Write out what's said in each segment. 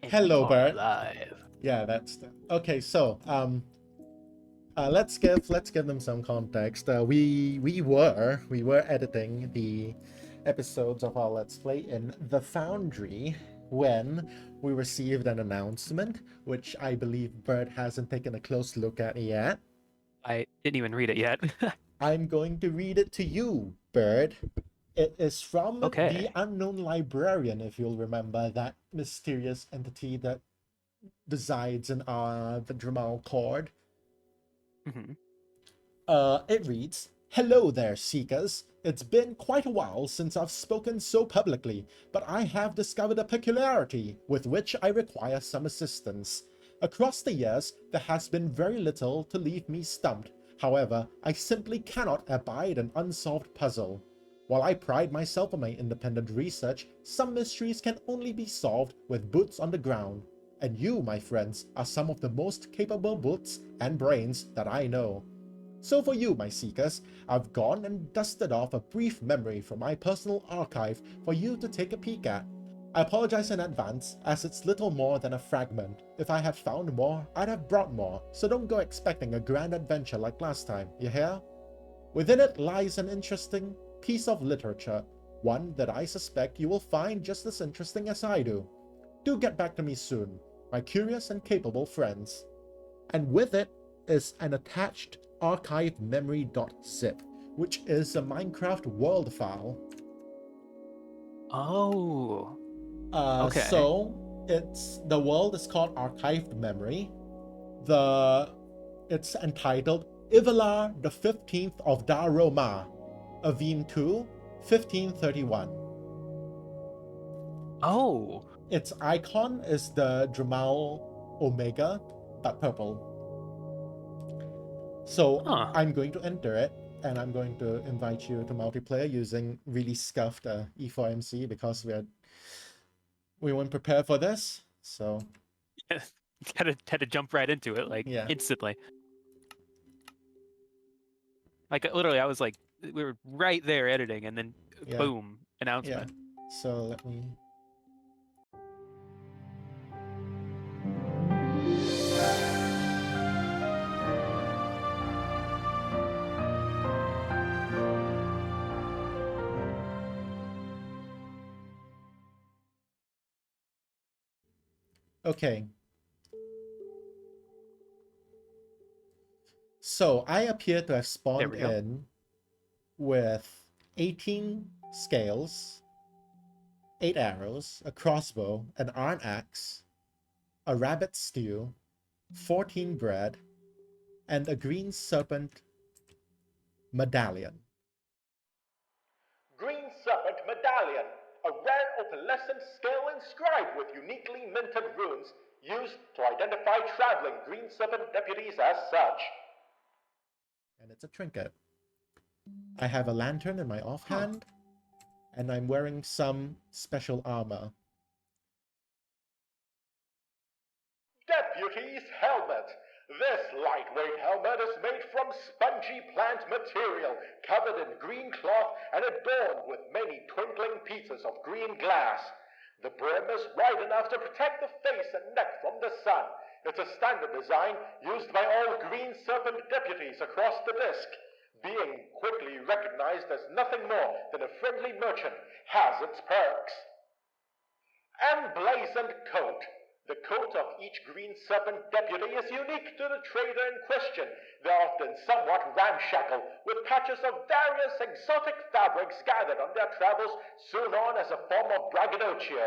And we Hello, are Bert. live. Yeah, okay. So, let's give them some context. We were editing the episodes of our Let's Play in the Foundry when we received an announcement, which I believe Bert hasn't taken a close look at yet. I didn't even read it yet. I'm going to read it to you, Bert. It is from the Okay. Unknown Librarian, if you'll remember that mysterious entity that resides in the Drehmalcord. hmm It reads, "Hello there, Seekers. It's been quite a while since I've spoken so publicly, but I have discovered a peculiarity with which I require some assistance. Across the years, there has been very little to leave me stumped. However, I simply cannot abide an unsolved puzzle. While I pride myself on my independent research, some mysteries can only be solved with boots on the ground. And you, my friends, are some of the most capable boots and brains that I know. So for you, my seekers, I've gone and dusted off a brief memory from my personal archive for you to take a peek at. I apologize in advance, as it's little more than a fragment. If I had found more, I'd have brought more, so don't go expecting a grand adventure like last time, you hear? Within it lies an interesting piece of literature, one that I suspect you will find just as interesting as I do. Do get back to me soon, my curious and capable friends." And with it is an attached archive memory.zip, which is a Minecraft world file. Oh. Uh, Okay. so the world is called archived memory. The It's entitled Ivalar the 15th of Daroma, Avim 2, 1531. Oh. Its icon is the Drehmal Omega, but purple. So Huh. I'm going to enter it, and I'm going to invite you to multiplayer using really scuffed E4MC because we weren't prepared for this. So had to jump right into it, like yeah, instantly. Like literally, I was like, we were right there editing, and then yeah, boom, yeah. announcement. So let me. Okay. So I appear to have There spawned we go. in with 18 scales, 8 arrows, a crossbow, an iron axe, a rabbit stew, 14 bread, and a green serpent medallion. Green Serpent Medallion, a rare opalescent scale inscribed with uniquely minted runes used to identify traveling Green Serpent deputies as such. And it's a trinket. I have a lantern in my Huh. offhand, and I'm wearing some special armor. Deputy's Helmet. This lightweight helmet is made from spongy plant material, covered in green cloth and adorned with many twinkling pieces of green glass. The brim is wide enough to protect the face and neck from the sun. It's a standard design used by all Green Serpent deputies across the disk. Being quickly recognized as nothing more than a friendly merchant has its perks. Emblazoned coat. The coat of each Green Serpent deputy is unique to the trader in question. They're often somewhat ramshackle, with patches of various exotic fabrics gathered on their travels, soon on as a form of braggadocio.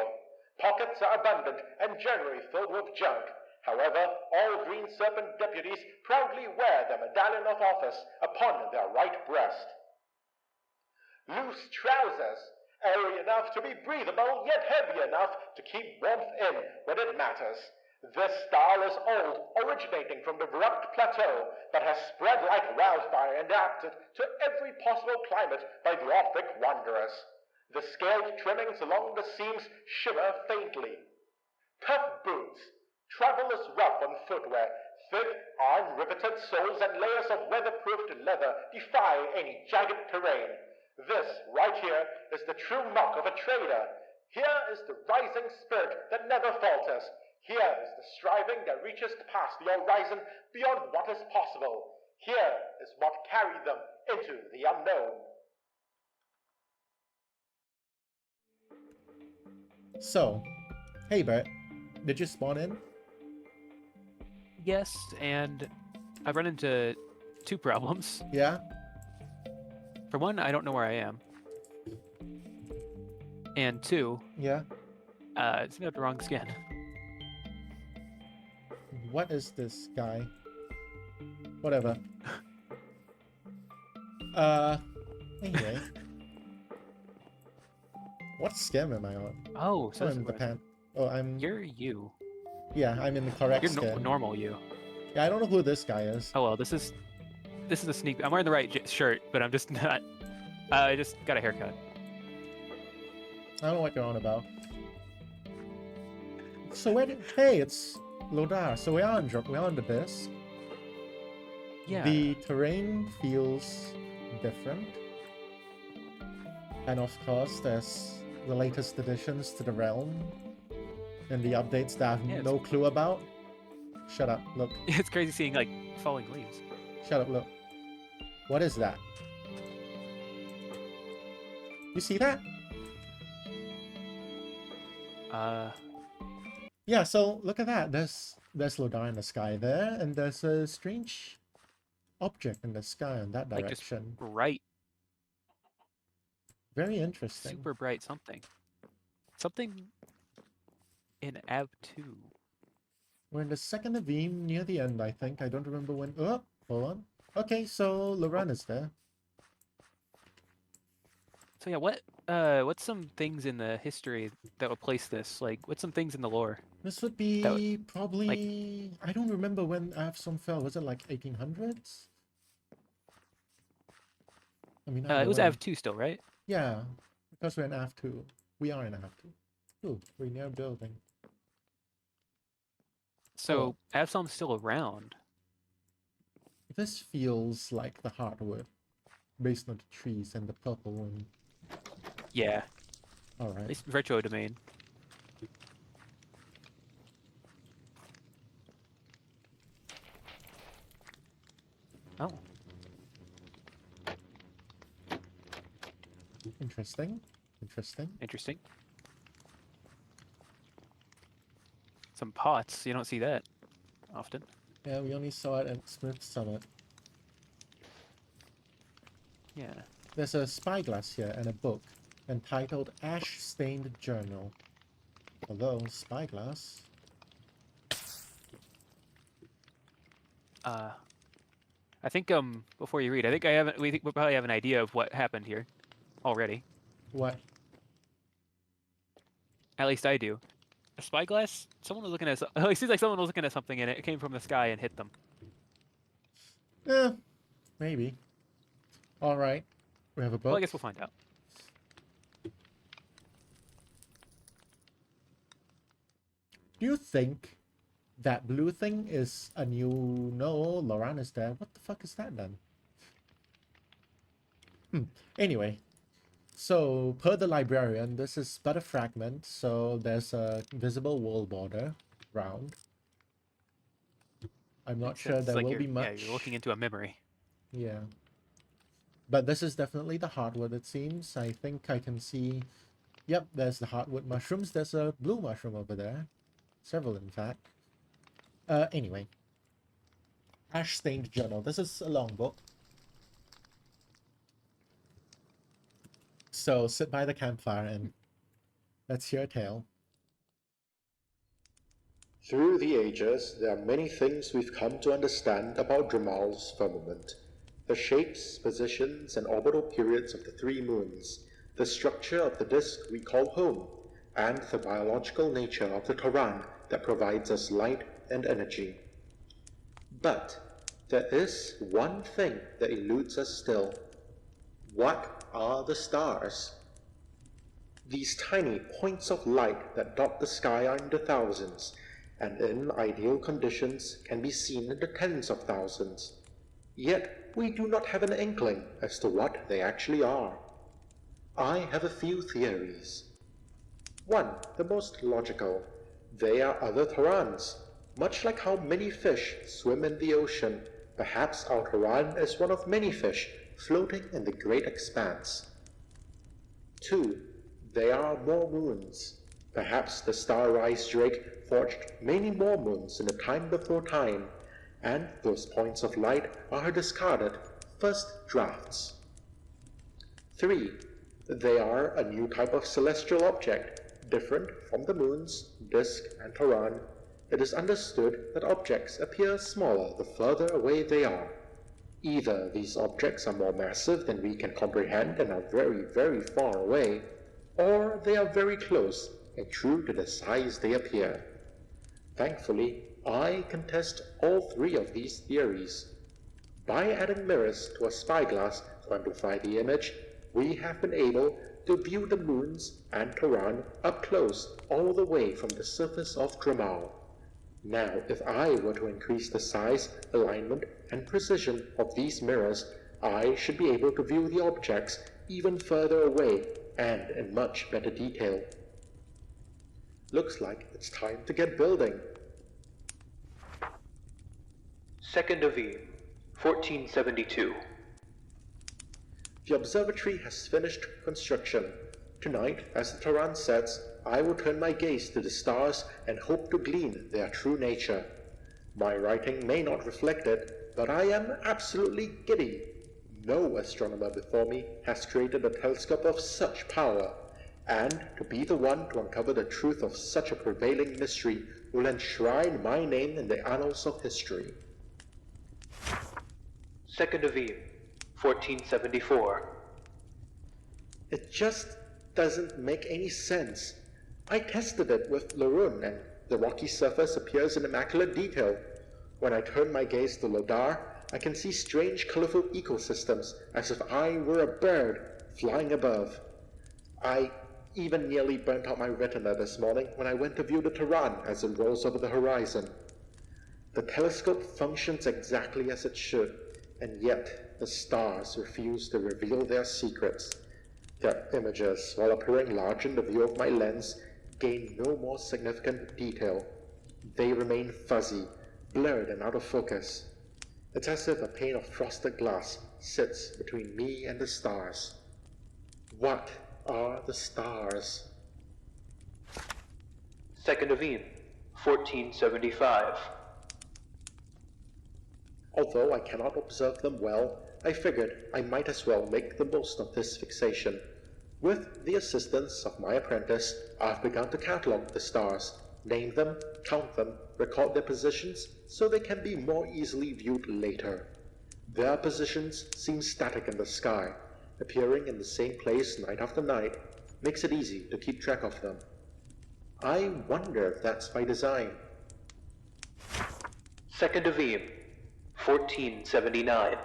Pockets are abundant and generally filled with junk. However, all Green Serpent deputies proudly wear their medallion of office upon their right breast. Loose trousers, airy enough to be breathable, yet heavy enough to keep warmth in when it matters. This style is old, originating from the Abrupt Plateau, but has spread like wildfire and adapted to every possible climate by the Orphic wanderers. The scaled trimmings along the seams shimmer faintly. Tough boots. Travel is rough on footwear. Thick, iron-riveted soles and layers of weatherproofed leather defy any jagged terrain. This, right here, is the true mark of a trader. Here is the rising spirit that never falters. Here is the striving that reaches past the horizon beyond what is possible. Here is what carried them into the unknown. So, hey Bert, did you spawn in? Yes, and I've run into two problems. Yeah? For one, I don't know where I am. And two, Yeah? it's got the wrong skin. What is this guy? Whatever. Anyway. What skin am I on? Oh, so Oh, this I'm is the what- pan. Oh, I'm... You're you. Yeah, I'm in the correct You're skin. normal you. Yeah, I don't know who this guy is. Oh well, this is a sneak. I'm wearing the right shirt, but I'm just not. I just got a haircut. I don't know what you're on about. So where did... Hey, it's Lodar. So we're on the base. Yeah. The terrain feels different. And of course, there's the latest additions to the realm. And the updates that I have Yeah, no clue about. Shut up, look. It's crazy seeing like falling leaves. Shut up, look. What is that? You see that? Yeah, so look at that. There's Lodar in the sky there, and there's a strange object in the sky in that Like just direction. bright, Very interesting. super bright something. Something in Av 2. We're in the Second Avihm near the end, I think. I don't remember when. Oh, hold on. Okay, so Loran is there. So yeah, what's some things in the history that would place this? Like, what's some things in the lore? This would be probably... I don't remember when Avsom fell. Was it like 1800s? I mean, It was either way. Av 2 still, right? Yeah, because we're in Av 2. We are in Av 2. Ooh, we're near a building. So Avsom's still around. This feels like the Heartwood, based on the trees and the purple and... Yeah, at Alright. least retro domain. Oh, Interesting. Interesting. interesting. Some pots. You don't see that often. Yeah, we only saw it at Smith Summit. Yeah. There's a spyglass here and a book entitled Ash-Stained Journal. Hello, spyglass. I think before you read, I think we probably have an idea of what happened here already. What? At least I do. A spyglass? Someone was looking at it seems like someone was looking at something and it came from the sky and hit them. Maybe. Alright. We have a book. Well, I guess we'll find out. Do you think that blue thing is a new... No, Loran is there. What the fuck is that then? Anyway. So, per the librarian, this is but a fragment, so there's a visible world border round. I'm not sure It's there like will be much. Yeah, you're looking into a memory. Yeah. But this is definitely the Heartwood, it seems. I think I can see... Yep, there's the Heartwood mushrooms. There's a blue mushroom over there. Several, in fact. Anyway. Ash-Stained Journal. This is a long book. So, sit by the campfire and let's hear a tale. Through the ages, there are many things we've come to understand about Drehmal's firmament. The shapes, positions, and orbital periods of the three moons, the structure of the disk we call home, and the biological nature of the Quran that provides us light and energy. But there is one thing that eludes us still. What are the stars? These tiny points of light that dot the sky are in the thousands, and in ideal conditions can be seen in the tens of thousands. Yet we do not have an inkling as to what they actually are. I have a few theories. One, the most logical. They are other Terrans. Much like how many fish swim in the ocean, perhaps our Terran is one of many fish floating in the great expanse. 2. They are more moons. Perhaps the star-rise Drake forged many more moons in the time before time, and those points of light are her discarded first drafts. 3. They are a new type of celestial object, different from the moons, disk, and Terran. It is understood that objects appear smaller the further away they are. Either these objects are more massive than we can comprehend and are very, very far away, or they are very close and true to the size they appear. Thankfully, I can test all three of these theories. By adding mirrors to a spyglass to amplify the image, we have been able to view the moons and Terran up close all the way from the surface of Drehmal. Now, if I were to increase the size, alignment, and precision of these mirrors, I should be able to view the objects even further away and in much better detail. Looks like it's time to get building. Second Avihm, 1472. The observatory has finished construction. Tonight, as the Terran sets, I will turn my gaze to the stars and hope to glean their true nature. My writing may not reflect it, but I am absolutely giddy. No astronomer before me has created a telescope of such power, and to be the one to uncover the truth of such a prevailing mystery will enshrine my name in the annals of history. Second Avihm, 1474. It just doesn't make any sense. I tested it with Larun, and the rocky surface appears in immaculate detail. When I turn my gaze to Lodar, I can see strange, colorful ecosystems, as if I were a bird flying above. I even nearly burnt out my retina this morning when I went to view the Terran as it rolls over the horizon. The telescope functions exactly as it should, and yet the stars refuse to reveal their secrets. Their images, while appearing large in the view of my lens, gain no more significant detail. They remain fuzzy, blurred and out of focus. It's as if a pane of frosted glass sits between me and the stars. What are the stars? Second Avihm, 1475. Although I cannot observe them well, I figured I might as well make the most of this fixation. With the assistance of my apprentice, I've begun to catalog the stars, name them, count them, record their positions, so they can be more easily viewed later. Their positions seem static in the sky, appearing in the same place night after night, makes it easy to keep track of them. I wonder if that's by design. Second Avihm, 1479.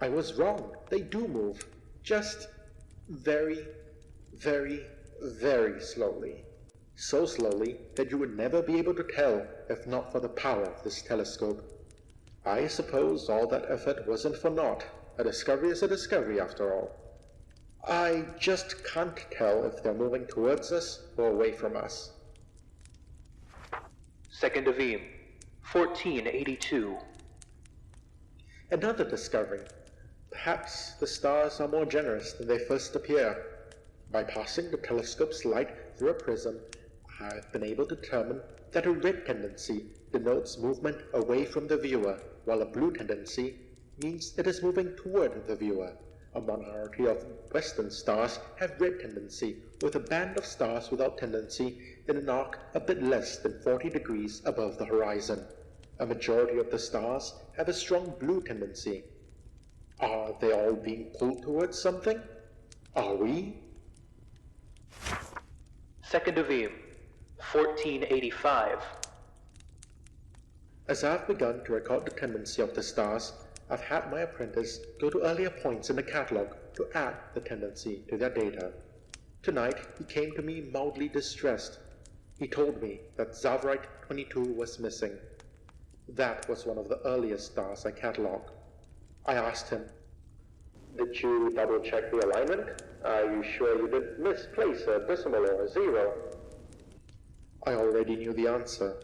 I was wrong. They do move. Just very, very, very slowly. So slowly that you would never be able to tell if not for the power of this telescope. I suppose all that effort wasn't for naught. A discovery is a discovery after all. I just can't tell if they're moving towards us or away from us. Second Avihm, 1482. Another discovery. Perhaps the stars are more generous than they first appear. By passing the telescope's light through a prism, I've been able to determine that a red tendency denotes movement away from the viewer, while a blue tendency means it is moving toward the viewer. A minority of western stars have red tendency, with a band of stars without tendency in an arc a bit less than 40 degrees above the horizon. A majority of the stars have a strong blue tendency. Are they all being pulled towards something? Are we? Second Avihm, 1485. As I've begun to record the tendency of the stars, I've had my apprentice go to earlier points in the catalogue to add the tendency to their data. Tonight, he came to me mildly distressed. He told me that Zavrite 22 was missing. That was one of the earliest stars I catalogued. I asked him, "Did you double-check the alignment? Are you sure you didn't misplace a decimal or a zero?" I already knew the answer.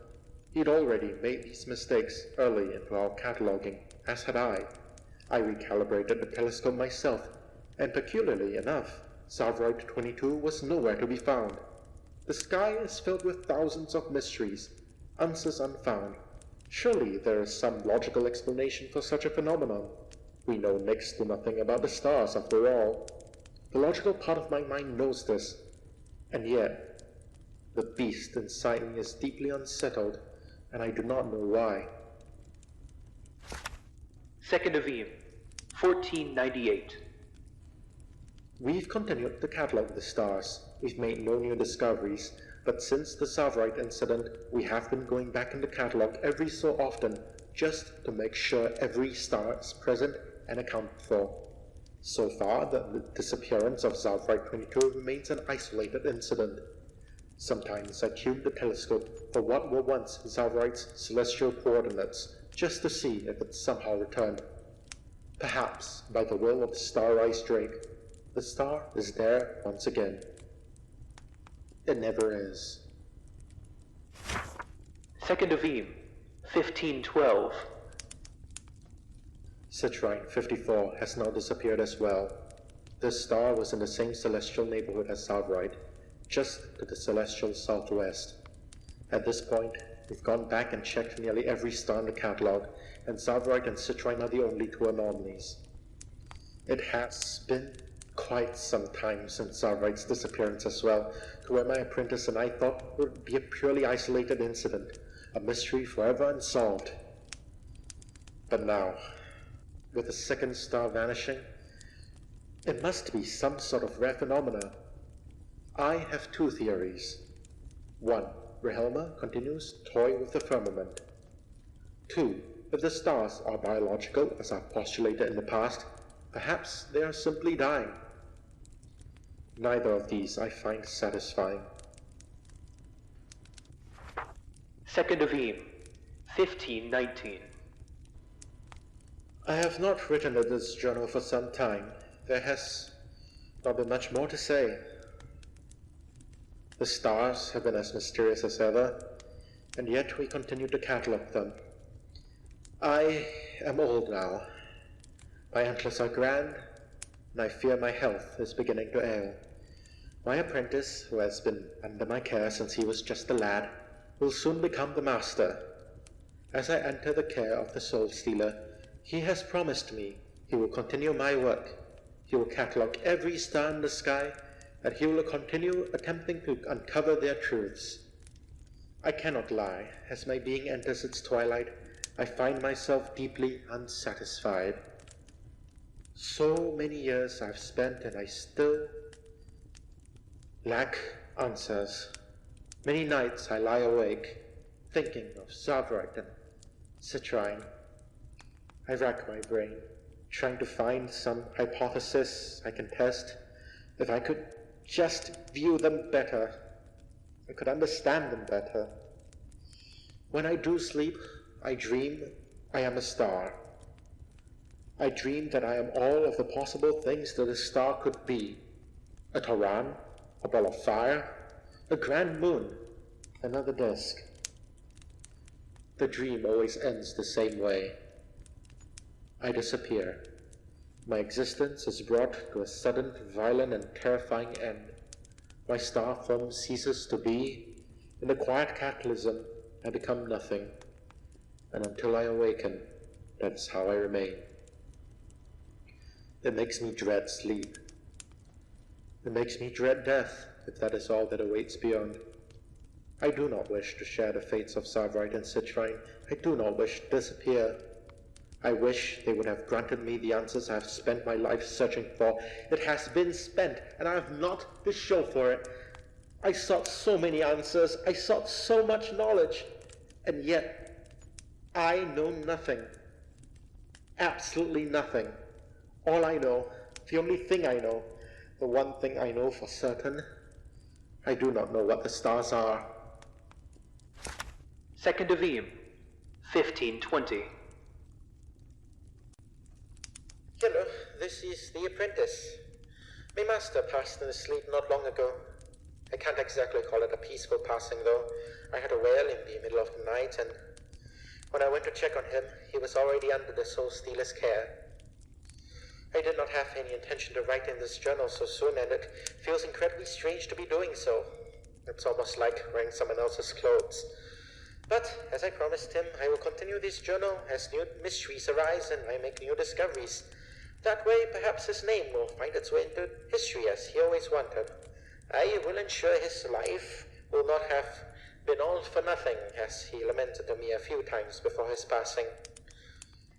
He'd already made these mistakes early into our cataloging, as had I. I recalibrated the telescope myself, and peculiarly enough, Savrite 22 was nowhere to be found. The sky is filled with thousands of mysteries, answers unfound. Surely there is some logical explanation for such a phenomenon. We know next to nothing about the stars after all. The logical part of my mind knows this, and yet the beast inside me is deeply unsettled, and I do not know why. Second Avihm, 1498. We've continued to catalog the stars. We've made no new discoveries, but since the Savrite incident, we have been going back in the catalog every so often, just to make sure every star is present and accounted for. So far, the disappearance of Savrite 22 remains an isolated incident. Sometimes I tune the telescope for what were once Savrite's celestial coordinates, just to see if it somehow returned. Perhaps, by the will of the Star-Eyes Drake, the star is there once again. It never is. Second Avihm, 1512. Citrine 54 has now disappeared as well. This star was in the same celestial neighborhood as Savrite, just to the celestial southwest. At this point, we've gone back and checked nearly every star in the catalog, and Savrite and Citrine are the only two anomalies. It has been quite some time since Savrite's disappearance as well, to where my apprentice and I thought it would be a purely isolated incident, a mystery forever unsolved. But now, with the second star vanishing, it must be some sort of rare phenomena. I have two theories. 1. Drehmal continues to toy with the firmament. 2. If the stars are biological, as I've postulated in the past, perhaps they are simply dying. Neither of these I find satisfying. Second Avihm, 1519. I have not written in this journal for some time. There has not been much more to say. The stars have been as mysterious as ever, and yet we continue to catalog them. I am old now. My antlers are grand, and I fear my health is beginning to ail. My apprentice, who has been under my care since he was just a lad, will soon become the master. As I enter the care of the soul stealer, he has promised me he will continue my work. He will catalog every star in the sky, and he will continue attempting to uncover their truths. I cannot lie. As my being enters its twilight, I find myself deeply unsatisfied. So many years I've spent, and I still lack answers. Many nights I lie awake, thinking of Savrite and Citrine. I rack my brain, trying to find some hypothesis I can test. If I could just view them better, I could understand them better. When I do sleep, I dream I am a star. I dream that I am all of the possible things that a star could be. A Taran, a ball of fire, a grand moon, another disk. The dream always ends the same way. I disappear. My existence is brought to a sudden, violent, and terrifying end. My star form ceases to be. In the quiet catalysm, I become nothing. And until I awaken, that is how I remain. It makes me dread sleep. It makes me dread death, if that is all that awaits beyond. I do not wish to share the fates of Savrite and Citrine. I do not wish to disappear. I wish they would have granted me the answers I have spent my life searching for. It has been spent, and I have not the show for it. I sought so many answers, I sought so much knowledge, and yet I know nothing. Absolutely nothing. All I know, the only thing I know, the one thing I know for certain, I do not know what the stars are. Second Avihm, 1520. Hello, this is the apprentice. My master passed in his sleep not long ago. I can't exactly call it a peaceful passing, though. I had a whale in the middle of the night, and when I went to check on him, he was already under the Soul Stealer's care. I did not have any intention to write in this journal so soon, and it feels incredibly strange to be doing so. It's almost like wearing someone else's clothes. But, as I promised him, I will continue this journal as new mysteries arise and I make new discoveries. That way, perhaps his name will find its way into history as he always wanted. I will ensure his life will not have been all for nothing, as he lamented to me a few times before his passing.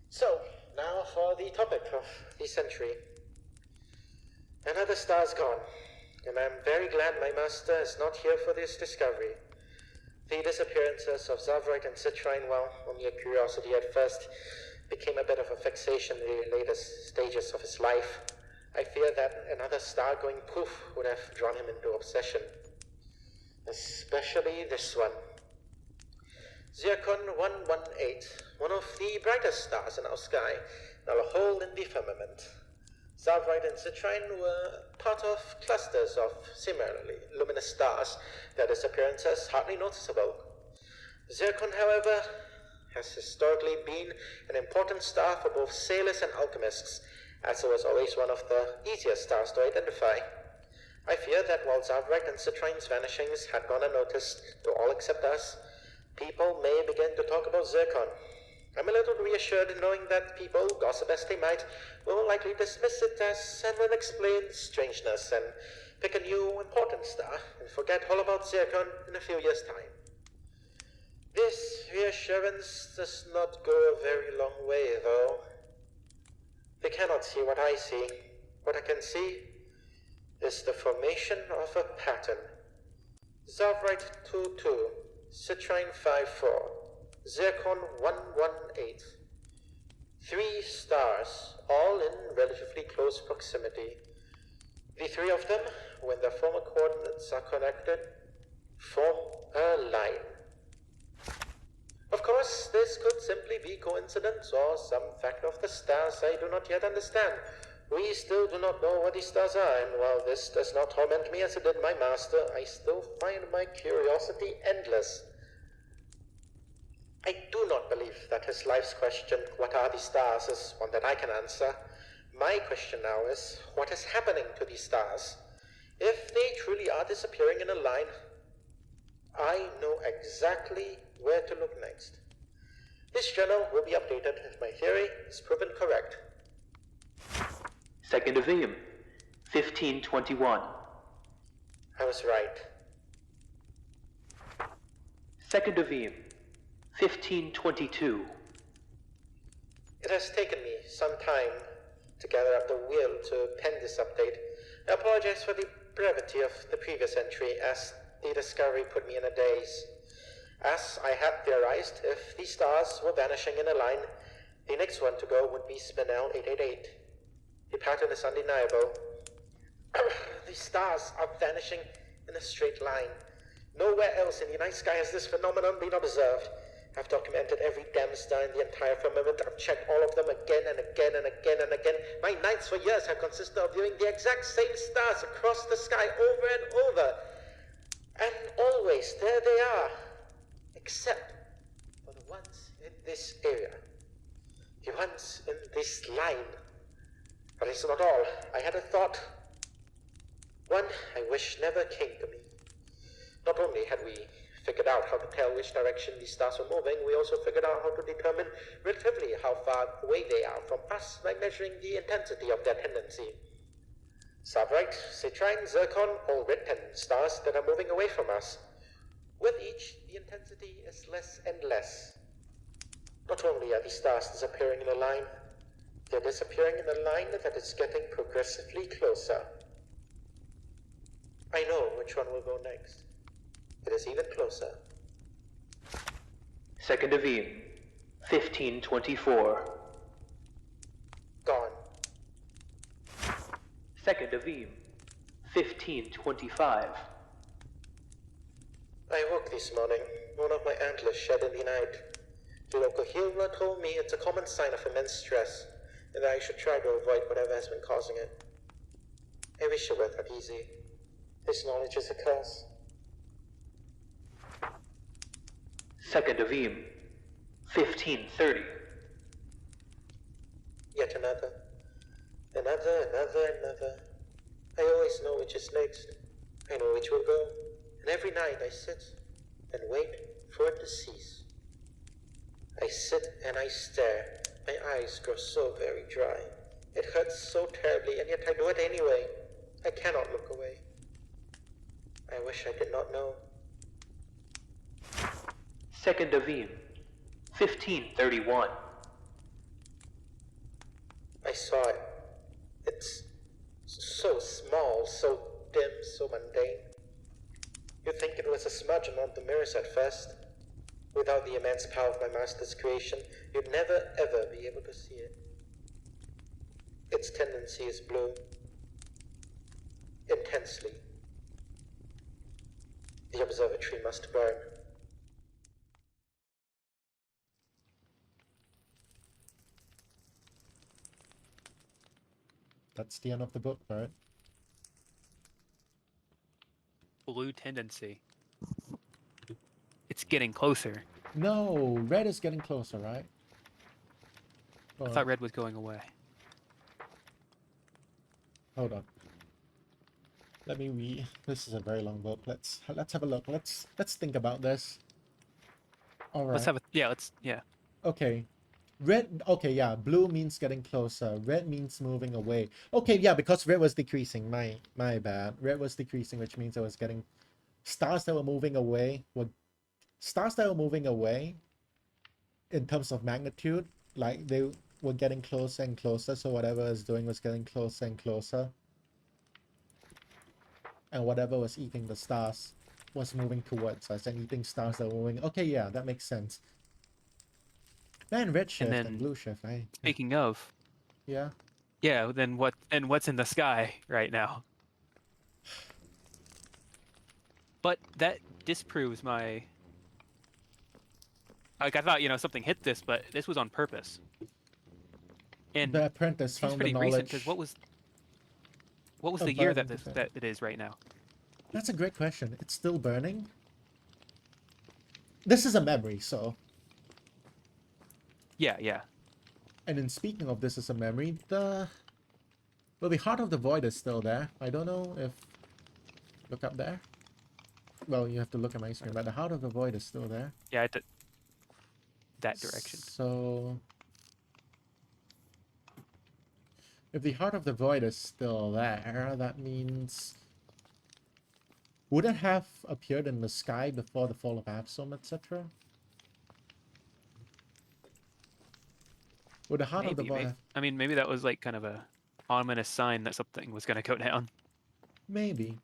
So, now for the topic of the century. Another star's gone, and I'm very glad my master is not here for this discovery. The disappearances of Zavrite and Citrine, well, only a curiosity at first, became a bit of a fixation in the latest stages of his life. I fear that another star going poof would have drawn him into obsession. Especially this one. Zircon 118, one of the brightest stars in our sky, now a hole in the firmament. Zavrite and Citrine were part of clusters of similarly luminous stars, their disappearances hardly noticeable. Zircon, however, has historically been an important star for both sailors and alchemists, as it was always one of the easiest stars to identify. I fear that while Zavrite and Citrine's vanishings had gone unnoticed to all except us, people may begin to talk about Zircon. I'm a little reassured knowing that people, gossip as they might, will likely dismiss it as an unexplained strangeness and pick a new important star and forget all about Zircon in a few years' time. This reassurance does not go a very long way, though. They cannot see what I see. What I can see is the formation of a pattern. Zavrite 22, Citrine 54, Zircon 118. 3 stars, all in relatively close proximity. The 3 of them, when their former coordinates are connected, form a line. Of course, this could simply be coincidence or some fact of the stars I do not yet understand. We still do not know what these stars are, and while this does not torment me as it did my master, I still find my curiosity endless. I do not believe that his life's question, what are these stars, is one that I can answer. My question now is, what is happening to these stars? If they truly are disappearing in a line, I know exactly where to look next. This journal will be updated if my theory is proven correct. Second Avihm, 1521. I was right. Second Avihm, 1522. It has taken me some time to gather up the will to pen this update. I apologize for the brevity of the previous entry, as the discovery put me in a daze. As I had theorized, if these stars were vanishing in a line, the next one to go would be Spinel 888. The pattern is undeniable. These stars are vanishing in a straight line. Nowhere else in the night sky has this phenomenon been observed. I've documented every damn star in the entire firmament. I've checked all of them again and again and again and again. My nights for years have consisted of viewing the exact same stars across the sky over and over. And always, there they are. Except for the ones in this area. The ones in this line. But it's not all. I had a thought. One I wish never came to me. Not only had we figured out how to tell which direction these stars were moving, we also figured out how to determine relatively how far away they are from us by measuring the intensity of their tendency. Zavrite, Citrine, Zircon, all red pendant stars that are moving away from us. With each, the intensity is less and less. Not only are these stars disappearing in a line, they're disappearing in a line that is getting progressively closer. I know which one will go next. It is even closer. Second Avihm, 1524. Gone. Second Avihm, 1525. I woke this morning, one of my antlers shed in the night. The local healer told me it's a common sign of immense stress, and that I should try to avoid whatever has been causing it. I wish it were that easy. His knowledge is a curse. Second Avihm, 1530. Yet another. Another. I always know which is next. I know which will go. And every night I sit and wait for it to cease. I sit and I stare. My eyes grow so very dry. It hurts so terribly, and yet I do it anyway. I cannot look away. I wish I did not know. Second Avihm, 1531. I saw it. It's so small, so dim, so mundane. You'd think it was a smudge among the mirrors at first. Without the immense power of my master's creation, you'd never ever be able to see it. Its tendency is blue. Intensely. The observatory must burn. That's the end of the book, right? Blue tendency. It's getting closer. No, red is getting closer, right? I thought red was going away. Hold on. Let me read. This is a very long book. Let's have a look. Let's think about this. All right. Let's have a yeah. Okay. Red, okay, yeah, blue means getting closer. Red means moving away. Okay, yeah, because red was decreasing. My bad. Red was decreasing, which means I was getting stars that were moving away. Stars that were moving away in terms of magnitude, like they were getting closer and closer, so whatever I was doing was getting closer and closer. And whatever was eating the stars was moving towards us, and eating stars that were moving. Okay, yeah, that makes sense. Man, red shift and blue shift, right? Speaking of, Yeah. yeah, then what's in the sky right now? But that disproves my. Like I thought, something hit this, but this was on purpose. And The apprentice seems found the pretty recent knowledge. because what was of the year that burning that it is right now? That's a great question. It's still burning? This is a memory, so. Yeah. And in speaking of this as a memory, the Heart of the Void is still there. I don't know if... Look up there. Well, you have to look at my screen, but the Heart of the Void is still there. Yeah, that direction. So... If the Heart of the Void is still there, that means... Would it have appeared in the sky before the fall of Absalom, etc.? Would the Heart of the Void... I mean, maybe that was like kind of a ominous sign that something was going to go down. Maybe.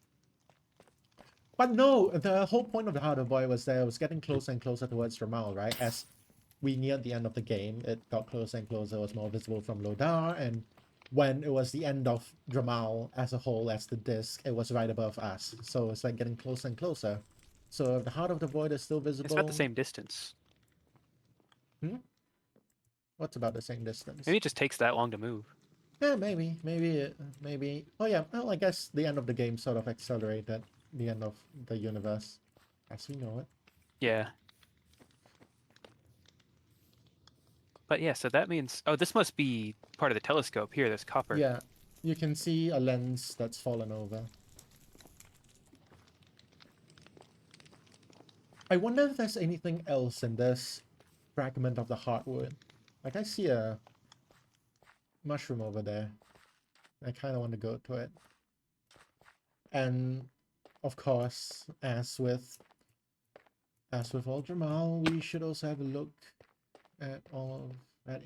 But no, the whole point of the Heart of the Void was that it was getting closer and closer towards Drehmal, right? As we neared the end of the game, it got closer and closer, it was more visible from Lodar, and when it was the end of Drehmal as a whole, as the disc, it was right above us. So it's like getting closer and closer. So if the Heart of the Void is still visible... It's about the same distance. Hmm? What's about the same distance? Maybe it just takes that long to move. Yeah, maybe. Maybe... Oh yeah, well, I guess the end of the game sort of accelerated the end of the universe as we know it. Yeah. But yeah, so that means... Oh, this must be part of the telescope here, this copper. Yeah, you can see a lens that's fallen over. I wonder if there's anything else in this fragment of the Heartwood. Like, I see a mushroom over there. I kind of want to go to it. And, of course, as with all Drehmal, we should also have a look at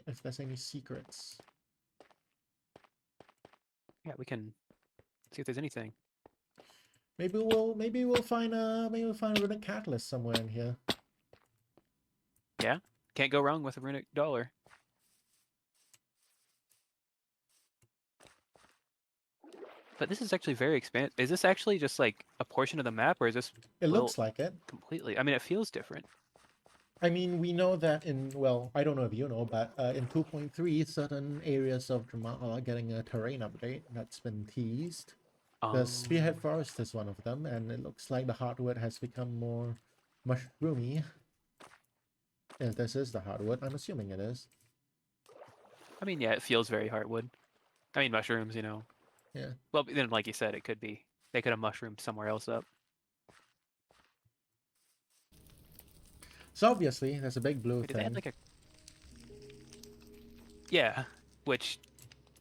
if there's any secrets. Yeah, we can see if there's anything. Maybe we'll find a runic catalyst somewhere in here. Yeah, can't go wrong with a runic dollar. But this is actually very expansive. Is this actually just like a portion of the map, or is this? It looks like it. Completely. I mean, it feels different. I mean, we know that in, well, I don't know if you know, but in 2.3, certain areas of Drehmal are getting a terrain update that's been teased. The spearhead forest is one of them, and it looks like the hardwood has become more mushroomy. If this is the hardwood, I'm assuming it is. I mean, yeah, it feels very hardwood. I mean, mushrooms, you know. Yeah. Well, then, like you said, it could be. They could have mushroomed somewhere else up. So obviously, there's a big blue Wait, did they add thing. like a? Yeah, which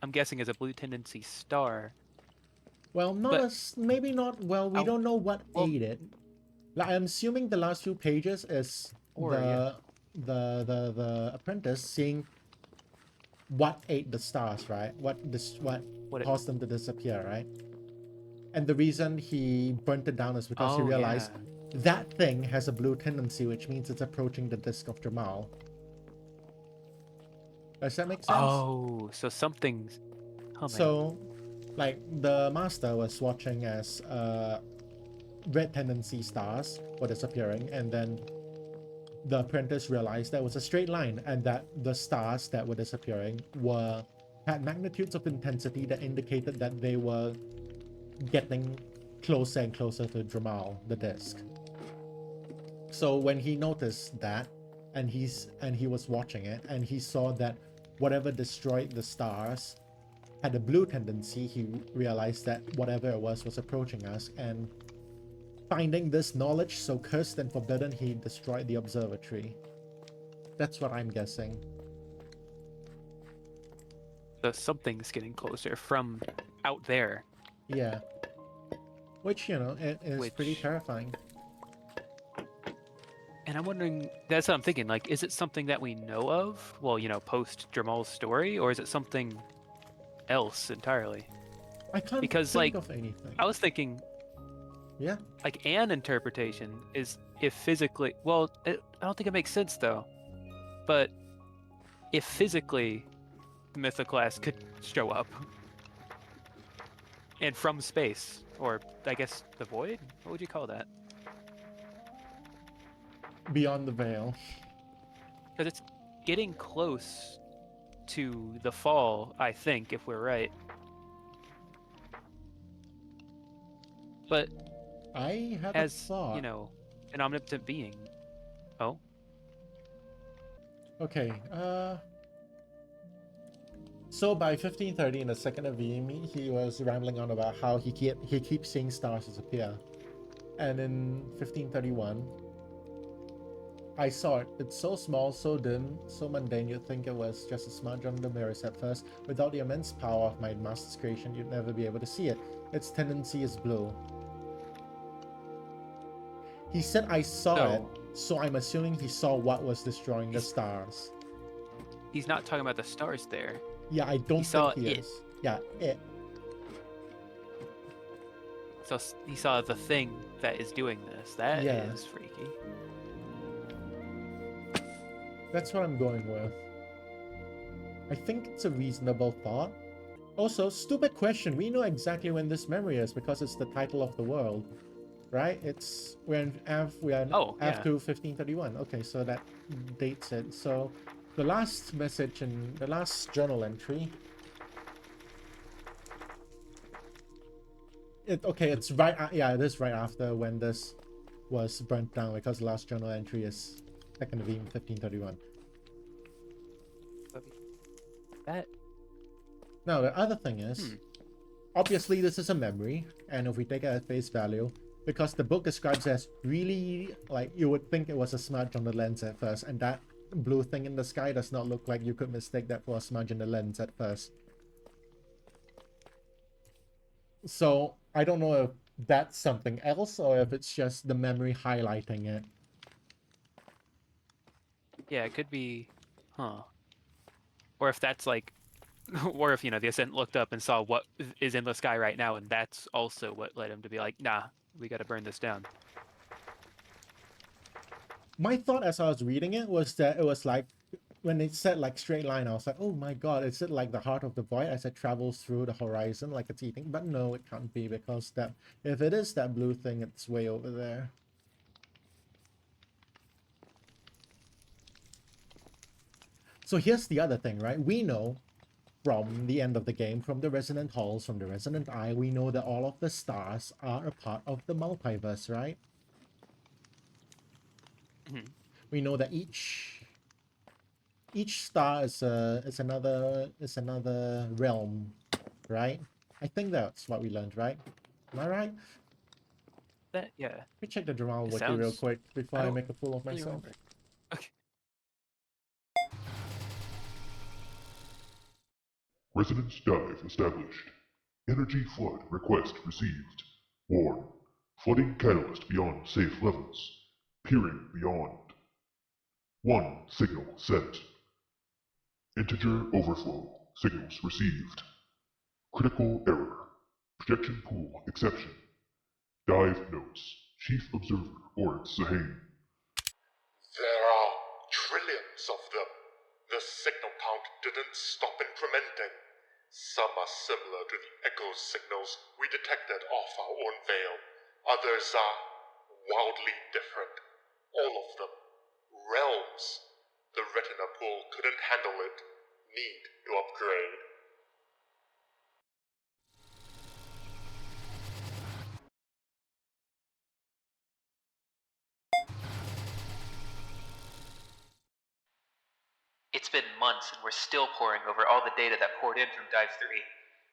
I'm guessing is a blue tendency star. Well, not But as maybe not. Well, we Oh, don't know what well- ate it. Like, I'm assuming the last few pages is Or, yeah. the apprentice seeing what ate the stars, right? What What it- caused them to disappear, right? And the reason he burnt it down is because he Oh, realized yeah. that thing has a blue tendency, which means it's approaching the disk of Drehmal. Does that make sense? Oh, so something's coming. So, like, the master was watching as red tendency stars were disappearing, and then the apprentice realized there was a straight line, and that the stars that were disappearing had magnitudes of intensity that indicated that they were getting closer and closer to Drehmal, the disk. So when he noticed that, and he was watching it, and he saw that whatever destroyed the stars had a blue tendency, he realized that whatever it was approaching us, and finding this knowledge so cursed and forbidden, he destroyed the observatory. That's what I'm guessing. So something's getting closer from out there. Yeah. Which, you know, it is pretty Which- terrifying. And I'm wondering, that's what I'm thinking, like, is it something that we know of? Well, you know, post Drehmal's story, or is it something else entirely? I can't Because, think like, of anything. I was thinking, Yeah. like, an interpretation is if physically, well, I don't think it makes sense though, but if physically the Mythoclast could show up and from space, or I guess the void, what would you call that? Beyond the veil. Because it's getting close to the fall, I think, if we're right. But I had a as, thought. you know, an omnipotent being. Oh? Okay, so by 1530 in the Second Avihm, he was rambling on about how he keeps seeing stars disappear. And in 1531, I saw it. It's so small, so dim, so mundane, you'd think it was just a smudge on the mirrors at first. Without the immense power of my master's creation, you'd never be able to see it. Its tendency is blue. He said I saw it, so I'm assuming he saw what was destroying the stars. He's not talking about the stars there. Yeah, I don't saw think he it. is. Yeah, it. So he saw the thing that is doing this. That is Yeah. freaky. That's what I'm going with. I think it's a reasonable thought. Also, stupid question. We know exactly when this memory is because it's the title of the world, right? We're in Av 2 1531. Okay, so that dates it. So the last message in the last journal entry. It's right. It is right after when this was burnt down because the last journal entry is Second Avihm 1531. That. Now, the other thing is, obviously this is a memory, and if we take it at face value, because the book describes it as really, like, you would think it was a smudge on the lens at first, and that blue thing in the sky does not look like you could mistake that for a smudge in the lens at first. So, I don't know if that's something else, or if it's just the memory highlighting it. Yeah, it could be. Huh. Or if that's like. Or if, you know, the Ascent looked up and saw what is in the sky right now, and that's also what led him to be like, nah, we gotta burn this down. My thought as I was reading it was that it was like, when it said like straight line, I was like, oh my god, is it like the heart of the void as it travels through the horizon like it's eating? But no, it can't be, because that if it is that blue thing, it's way over there. So here's the other thing, right? We know from the end of the game, from the Resonant Halls, from the Resonant Eye, we know that all of the stars are a part of the multiverse, right? Mhm. We know that each star is another realm, right? I think that's what we learned, right? Am I right? Yeah, Let me check the Drehmal it wiki real sounds. quick before I I don't make a fool of really myself. remember. Okay. Resonance dive established. Energy flood request received. Warn. Flooding catalyst beyond safe levels. Peering beyond. 1 signal sent. Integer overflow. Signals received. Critical error. Projection pool exception. Dive notes. Chief Observer Orit Sahane. There are trillions of them. The signal count didn't stop incrementing. Some are similar to the echo signals we detected off our own veil. Others are wildly different. All of them. Realms. The retina pool couldn't handle it. Need to upgrade. It's been months and we're still poring over all the data that poured in from Dive 3.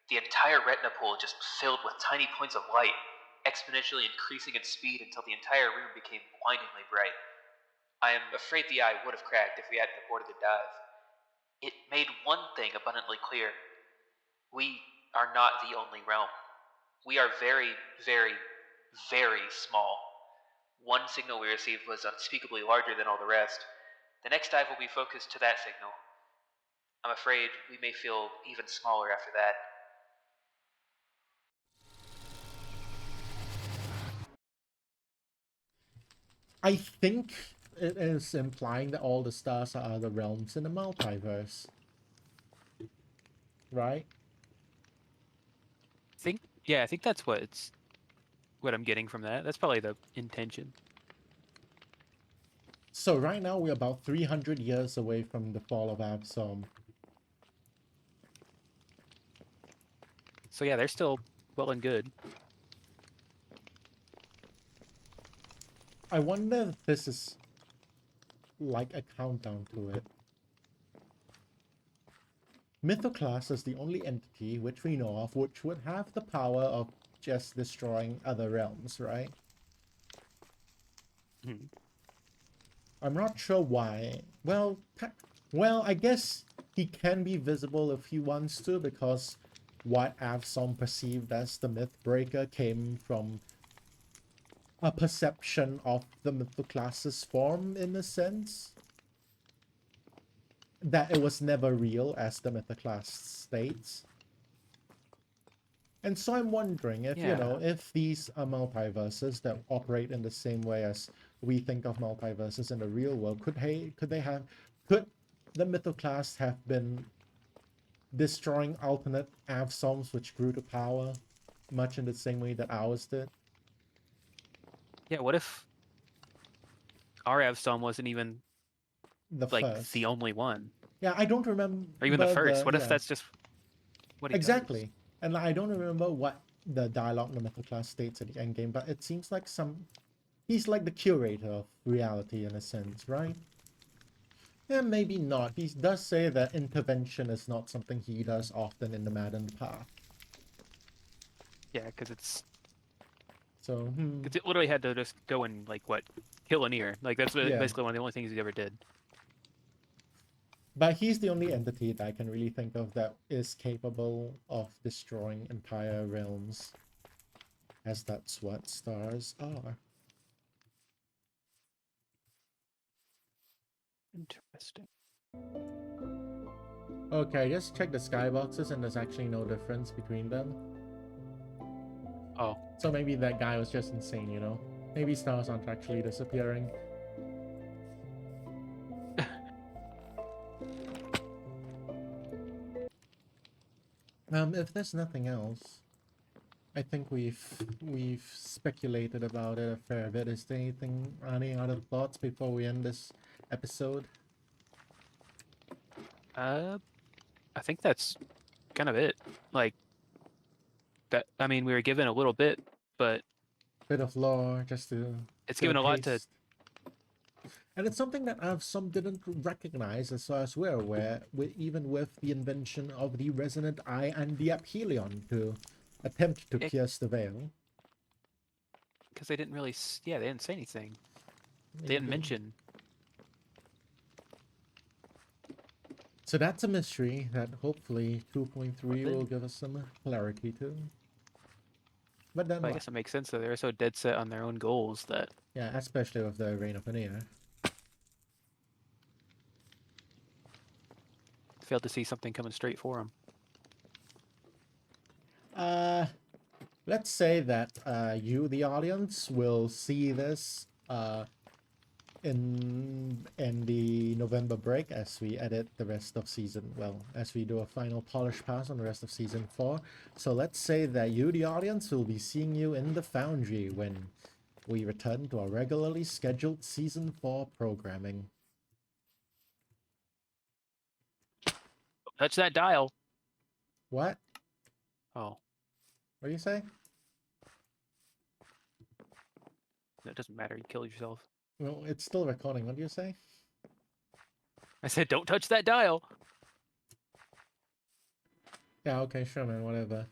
The entire retina pool just filled with tiny points of light, exponentially increasing in speed until the entire room became blindingly bright. I am afraid the eye would have cracked if we hadn't aborted the dive. It made one thing abundantly clear. We are not the only realm. We are very, very, very small. One signal we received was unspeakably larger than all the rest. The next dive will be focused to that signal. I'm afraid we may feel even smaller after that. I think it is implying that all the stars are other realms in the multiverse. Right? I think that's what I'm getting from that. That's probably the intention. So right now we're about 300 years away from the fall of Absom. So yeah, they're still well and good. I wonder if this is like a countdown to it. Mythoclast is the only entity which we know of which would have the power of just destroying other realms, right? Mhm. I'm not sure why. Well, I guess he can be visible if he wants to, because what Avsom perceived as the Mythbreaker came from a perception of the Mythoclast's form, in a sense. That it was never real, as the Mythoclast states. And so I'm wondering if, you know, Yeah. if these are multiverses that operate in the same way as we think of multiverses in the real world, could the Mythoclast have been destroying alternate Avsoms which grew to power, much in the same way that ours did? Yeah, what if our Avstom wasn't even The like first. the only one? Yeah, I don't remember. Or even the first. What if Yeah, that's just what he does? exactly. And I don't remember what the dialogue in the Mythoclast states at the end game, but it seems like he's like the curator of reality in a sense, right? Yeah, maybe not. He does say that intervention is not something he does often in the Madden path. Yeah, because it's So, it literally had to just go and like what kill an ear. Like that's yeah. basically one of the only things he ever did. But he's the only entity that I can really think of that is capable of destroying entire realms. As that's what stars are. Interesting. Okay, just check the skyboxes and there's actually no difference between them. Oh. So maybe that guy was just insane, you know? Maybe stars aren't actually disappearing. If there's nothing else, I think we've speculated about it a fair bit. Is there any other thoughts before we end this episode? I think that's kind of it. Like that. I mean, we were given a little bit, but Bit of lore, just to it's get given a lot to. taste. And it's something that some didn't recognize as far as we're aware, even with the invention of the resonant eye and the aphelion to attempt to pierce the veil. Because they didn't really. Yeah, they didn't say anything. They didn't mention. So that's a mystery that hopefully 2.3 will give us some clarity to. But then I guess it makes sense though. They're so dead set on their own goals that. Yeah, especially with the Reign of Veneer. Failed to see something coming straight for them. Let's say that you, the audience, will see this in the November break as we edit the rest of season. Well, as we do a final polish pass on the rest of season 4. So let's say that you, the audience, will be seeing you in the foundry when we return to our regularly scheduled season 4 programming. Touch that dial. What? Oh, What do you say? that doesn't matter. You killed yourself. Well, it's still recording. What do you say? I said, don't touch that dial. Yeah, okay, sure, man, whatever.